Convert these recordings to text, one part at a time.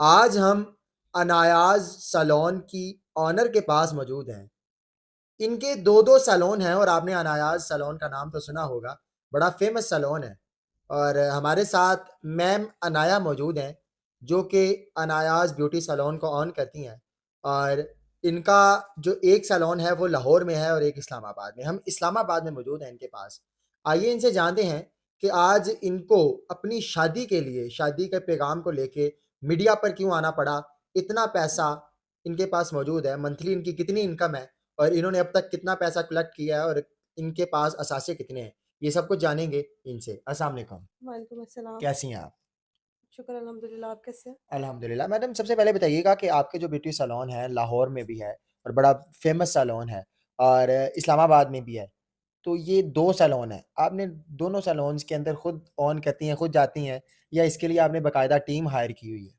आज हम अनायाज सैलून की ऑनर के पास मौजूद हैं। इनके 2-2 सैलून हैं और आपने अनायाज सैलून का नाम तो सुना होगा, बड़ा फ़ेमस सैलून है। और हमारे साथ मैम अनाया मौजूद हैं, जो कि अनायाज ब्यूटी सैलून को ऑन करती हैं और इनका जो एक सैलून है वो लाहौर में है और एक इस्लामाबाद में। हम इस्लामाबाद में मौजूद हैं इनके पास। आइए इनसे जानते हैं कि आज इनको अपनी शादी के लिए, शादी के पैगाम को लेके मीडिया पर क्यों आना पड़ा? इतना पैसा इनके पास मौजूद है, मंथली इनकी कितनी इनकम है और इन्होंने अब तक कितना पैसा कलेक्ट किया है और इनके पास असासे कितने हैं? ये सब कुछ जानेंगे इनसे। अस्सलाम वालेकुम, वालेकुम अस्सलाम। कैसी हैं आप? शुक्र अल्हम्दुलिल्लाह, आप कैसे हैं? अल्हम्दुलिल्लाह। मैडम सबसे पहले बताइएगा कि आपके जो ब्यूटी सैलून है, लाहौर में भी है और बड़ा फ़ेमस सैलून है और इस्लामाबाद में भी है। तो ये 2 सैलून हैं, आपने दोनों सैलून्स के अंदर खुद ऑन करती हैं, खुद जाती हैं या इसके लिए आपने बाकायदा टीम हायर की हुई है?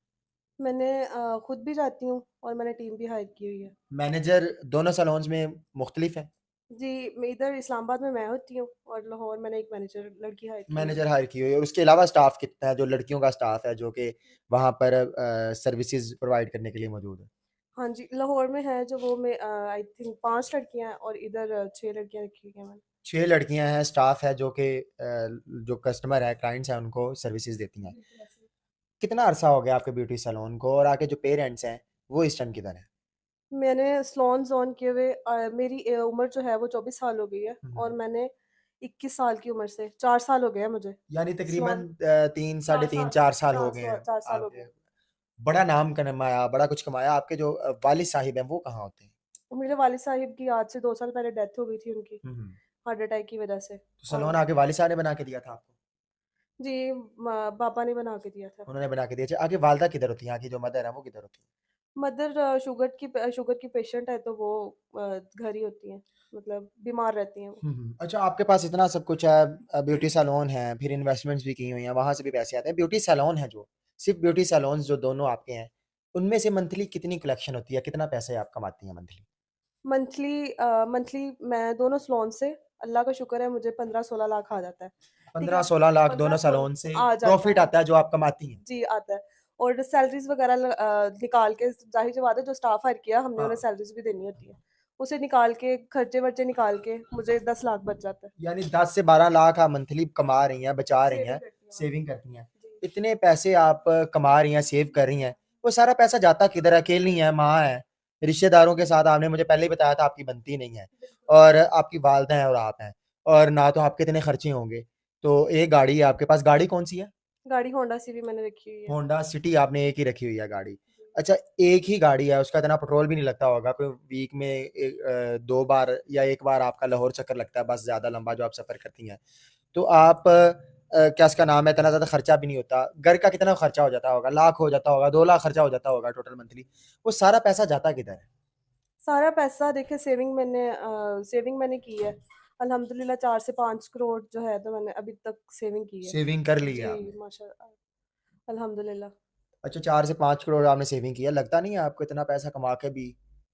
मैंने खुद भी जाती हूँ और मैंने टीम भी हायर की हुई है। मैनेजर दोनों सैलून्स में मुख्तलिफ हैं? जी, मैं इधर इस्लामाबाद में मैं होती हूँ और लाहौर मैंने एक मैनेजर लड़की हायर की हुई है। मैनेजर हायर की हुई है और उसके अलावा स्टाफ कितना है, जो लड़कियों का स्टाफ है, जो कि वहाँ पर सर्विसेज़ प्रोवाइड करने के लिए मौजूद है? हाँ जी, लाहौर में है जो वो मैं आई थिंक 5 लड़कियाँ हैं और इधर 6 लड़कियाँ रखी हुई हैं मैंने। 6 लड़कियाँ हैं, स्टाफ है जो कि जो कस्टमर है, क्लाइंट्स हैं, उनको सर्विसेज़ देती हैं। बिल्कुल ऐसे ही। कितना अरसा हो गया आपके ब्यूटी सैलून को और आपके जो पेरेंट्स हैं, वो इस टाइम किधर हैं? मैंने सैलून ऑन किए हुए मेरी उम्र जो है वो 24 साल हो गई है हुँ, और हुँ। मैंने 21 साल की उम्र से 4 साल हो गए हैं मुझे। यानी तकरीबन सैलून 3 4 साढ़े 3, साल 4 साल हो 4 गए सा हैं 4 साल हो गए आपके। हैं। बड़ा नाम कमाया, बड़ा कुछ कमाया। आपके जो वालिद साहिब हैं, वो कहाँ होते हैं? मेरे वालिद साहिब की आज से 2 साल पहले डेथ हो गई थी उनकी, हुँ, हुँ। हार्ट अटैक की वज़ह से। तो और सैलून आपके वालिद साहब ने बना के दिया था आपको? जी, पापा ने बना के दिया था। उन्होंने बना के दिया। अच्छा, आपकी वालिदा किधर होती हैं? आपकी जो मदर हैं, वो किधर होती हैं? मदर शुगर की पेशेंट है तो वो घर ही होती हैं, मतलब बीमार रहती हैं वो। हुँ, हुँ। अच्छा, आपके पास इतना सब कुछ है, ब्यूटी सैलून है, फिर इन्वेस्टमेंट्स भी की हुई हैं, वहाँ से भी पैसे आते हैं। ब्यूटी सैलून है जो, सिर्फ़ ब्यूटी सैलून्स जो दोनों आपके हैं, उनमें से मंथली कितनी कलेक्शन होती है? कितना पैसे आप कमाती हैं मंथली? मंथली मैं दोनों सैलून से अल्लाह का शुक्र है मुझे 15-16 लाख आ जाता है, ठीक है? 15-16 लाख दोनों 15-16 सैलून से आ जाता प्रॉफ़िट है। आता है जो आप कमाती हैं। जी, आता है और सैलरीज़ वग़ैरह निकाल के ज़ाहिर-सी बात है जो स्टाफ हायर किया हमने उन्हें हाँ, सैलरीज़ भी देनी होती है। उसे निकाल के खर्चे-वर्चे निकाल के मुझे 10 लाख बच जाता है। यानी 10 से 12 लाख आप मंथली कमा रही हैं, बचा रही हैं, सेविंग करती हूँ मैं। सेविंग करती हैं। जी। इतने पैसे आप कमा रही हैं, सेव कर रही हैं, वो सारा पैसा जाता किधर है? अकेली हैं, माँ हैं, रिश्तेदारों के साथ आपने मुझे पहले ही बताया था आपकी बनती नहीं है बिल्कुल। और आपकी वालिदा हैं और आप हैं और ना तो आपके इतने खर्चे होंगे। तो एक गाड़ी है आपके पास, गाड़ी कौन-सी है? गाड़ी होंडा सिटी मैंने रखी हुई है। होंडा सिटी आपने एक ही रखी हुई है गाड़ी। जी। अच्छा, एक ही गाड़ी है, उसका इतना पेट्रोल भी नहीं लगता होगा, कोई वीक में 2 बार या 1 बार आपका लाहौर चक्कर लगता है, बस ज़्यादा लंबा जो आप सफ़र करती हैं। तो आप क्या उसका नाम है, इतना ज़्यादा खर्चा भी नहीं होता। घर का कितना खर्चा हो जाता होगा? लाख हो जाता होगा, 2 लाख खर्चा हो जाता होगा टोटल मंथली। वो सारा पैसा जाता किधर है? सारा पैसा देखिए सेविंग मैंने की है। अल्हम्दुलिल्लाह 4 से 5 करोड़ जो है तो मैंने अभी तक सेविंग की है। सेविंग कर ली है जी, आपने। अल्हम्दुलिल्लाह। अच्छा, 4 से 5 करोड़ आपने सेविंग की है। लगता नहीं है आपको इतना पैसा कमा के भी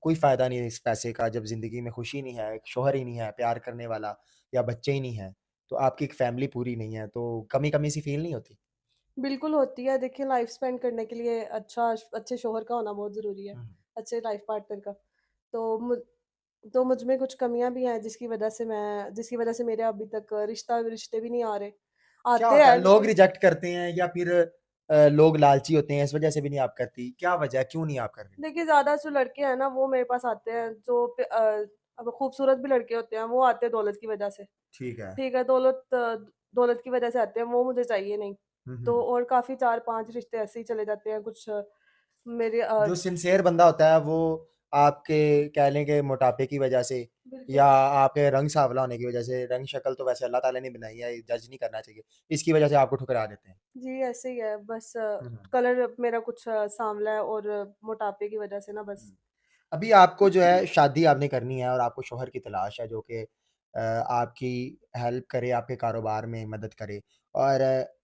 कोई फ़ायदा नहीं है इस पैसे का, जब ज़िंदगी में खुशी नहीं है, एक शौहर ही नहीं है, प्यार करने वाला या बच्चे ही नहीं हैं, तो आपकी एक फ़ैमिली पूरी नहीं है, तो कमी-कमी सी फ़ील नहीं होती? बिल्कुल होती है, देखिए लाइफ़ स्पेंड करने के लिए अच्छे शौहर का होना बहुत ज़रूरी है, हुँ। अच्छे लाइफ़ पार्टनर का। तो मु तो मुझ में कुछ कमियाँ भी हैं जिसकी वज़ह से मेरे अभी तक रिश्ते भी नहीं आ रहे। क्या आते होता है, हैं लोग लेकिन रिजेक्ट करते हैं या फिर लोग लालची होते हैं, इस वजह से भी नहीं आप करती? क्या वजह है, क्यों नहीं आप कर रही? देखिए ज़्यादा जो लड़के हैं ना वो मेरे पास आते हैं अब खूबसूरत भी लड़के होते हैं, वो आते हैं दौलत की वज़ह से। ठीक है। ठीक है, दौलत की वज़ह से आते हैं, वो मुझे चाहिए नहीं। हुँ, तो हुँ। और काफ़ी 4-5 रिश्ते ऐसे ही चले जाते हैं कुछ मेरे जो सिंसियर बंदा होता है, वो आपके कह लें कि मोटापे की वजह से बिल्कुल। या आपके रंग साँवला होने की वजह से, रंग-शक्ल तो वैसे अल्लाह ताला ने बनाई है, जज नहीं करना चाहिए। इसकी वजह से आपको ठुकरा देते हैं। जी, ऐसे ही है बस हुँ, हुँ। कलर मेरा कुछ सांवला है और मोटापे की वज़ह से ना बस। हुँ। अभी आपको जो है शादी आपने करनी है और आपको शौहर की तलाश है जो कि आपकी हेल्प करे, आपके कारोबार में मदद करे और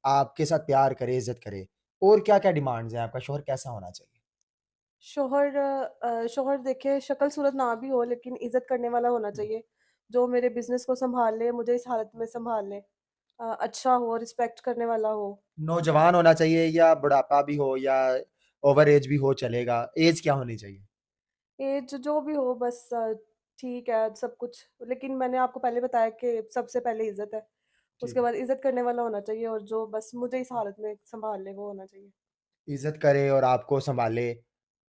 आपके साथ प्यार करे, इज़्ज़त करे। और क्या-क्या डिमांड्स हैं? आपका शौहर कैसा होना चाहिए? शौहर देखिए शक्ल-सूरत ना भी हो लेकिन इज़्ज़त करने वाला होना हुँ। चाहिए, जो मेरे बिज़नेस को सँभाल ले, मुझे इस हालत में सँभाल ले। अच्छा हो, रिस्पेक्ट करने वाला हो। नौजवान होना चाहिए या बुढ़ापा भी हो या ओवर एज भी हो चलेगा, एज क्या होनी चाहिए? एज जो भी हो बस ठीक है सब कुछ। लेकिन मैंने आपको पहले बताया कि सबसे पहले इज़्ज़त है, ठीक उसके है। बाद इज़्ज़त करने वाला होना चाहिए और जो बस मुझे इस हालत में सँभाल ले वो होना चाहिए। इज़्ज़त करे और आपको सँभाले।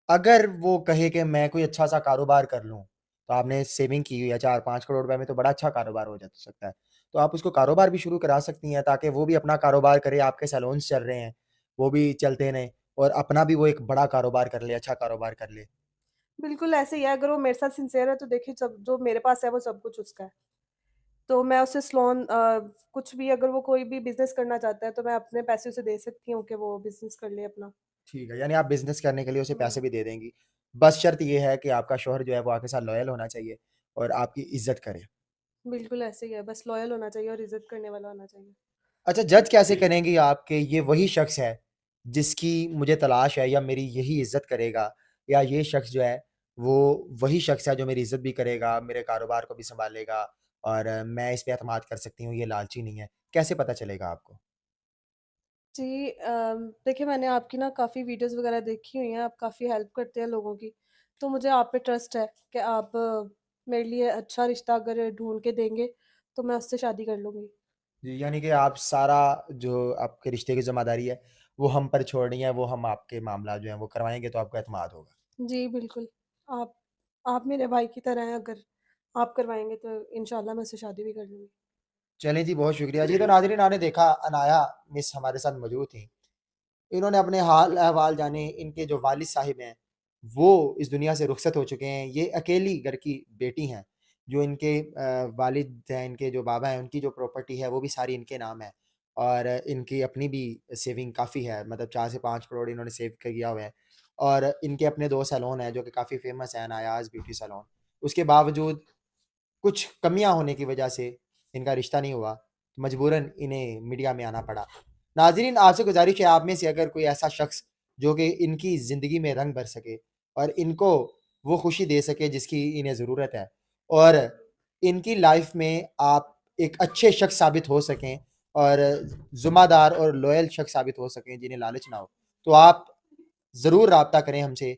अगर वो कहे कि मैं कोई अच्छा-सा कारोबार कर लूँ, तो आपने सेविंग की हुई है 4-5 करोड़ रुपए में तो बड़ा अच्छा कारोबार हो जा सकता है। तो आप उसको कारोबार भी शुरू करा सकती हैं ताकि वो भी अपना कारोबार करे, आपके सैलून्स चल रहे हैं, वो भी चलते रहें और अपना भी वो एक बड़ा कारोबार कर ले, अच्छा कारोबार कर ले। बिल्कुल ऐसे ही है, अगर वो मेरे साथ सिंसियर है तो देखिए सब जो मेरे पास है वो सब कुछ उसका है। तो मैं उसे कुछ भी अगर वो कोई भी बिज़नेस करना चाहता है तो मैं अपने पैसे उसे दे सकती हूँ कि वो बिज़नेस कर ले अपना। ठीक है, यानी आप बिज़नेस करने के लिए उसे हुँ, पैसे भी दे देंगी। बस शर्त ये है कि आपका शौहर जो है वो आपके साथ लॉयल होना चाहिए और आपकी इज़्ज़त करे। बिल्कुल ऐसे ही है, बस लॉयल होना चाहिए और इज़्ज़त करने वाला होना चाहिए। अच्छा जज कैसे करेंगी आप कि ये वही शख्स है, जिसकी मुझे तलाश है या मेरी यही इज़्ज़त करेगा या ये शख्स जो है, वो वही शख्स है जो मेरी इज़्ज़त भी करेगा, मेरे कारोबार को भी सँभालेगा और मैं इस पे एतमाद कर सकती हूँ, ये लालची नहीं है। कैसे पता चलेगा आपको? जी देखिए मैंने आपकी ना काफ़ी वीडियोज़ वग़ैरह देखी हुई हैं, आप काफ़ी हेल्प करते हैं लोगों की, तो मुझे आप पे ट्रस्ट है कि आप मेरे लिए अच्छा रिश्ता अगर ढूँढ के देंगे, तो मैं उससे शादी कर लूँगी। जी, यानी कि आप सारा जो आपके रिश्ते की ज़िम्मेदारी है, वो हम पर छोड़नी है, वो हम आपके मामला जो हैं वो करवाएँगे तो आपको एतमाद होगा। जी, बिल्कुल। आप आप मेरे भाई की तरह हैं, अगर आप करवाएँगे तो इंशाल्लाह मैं उससे शादी भी कर लूँगी। चलें जी, बहुत शुक्रिया जी। तो नाज़रीन आपने देखा अनाया मिस हमारे साथ मौजूद थीं। इन्होंने अपने हाल-अहवाल जाने, इनके जो वालिद साहिब हैं, वो इस दुनिया से रुखसत हो चुके हैं। ये अकेली घर की बेटी हैं, जो इनके वालिद हैं, इनके जो बाबा हैं, उनकी जो प्रॉपर्टी है, वो भी सारी इनके नाम है और इनकी अपनी भी सेविंग काफ़ी है, मतलब 4 से 5 करोड़ इन्होंने सेव किया हुआ है और इनके अपने 2 सैलून हैं, जो कि काफ़ी फ़ेमस हैं, अनायाज़ ब्यूटी सैलून। उसके बावजूद कुछ कमियाँ होने की वजह से इनका रिश्ता नहीं हुआ, मजबूरन इन्हें मीडिया में आना पड़ा। नाज़रीन आपसे गुज़ारिश है आप में से अगर कोई ऐसा शख्स जो कि इनकी ज़िंदगी में रंग भर सके और इनको वो खुशी दे सके जिसकी इन्हें ज़रूरत है और इनकी लाइफ़ में आप एक अच्छे शख्स साबित हो सकें और ज़िम्मेदार और लॉयल शख्स साबित हो सकें जिन्हें लालच ना हो, तो आप ज़रूर राब्ता करें हमसे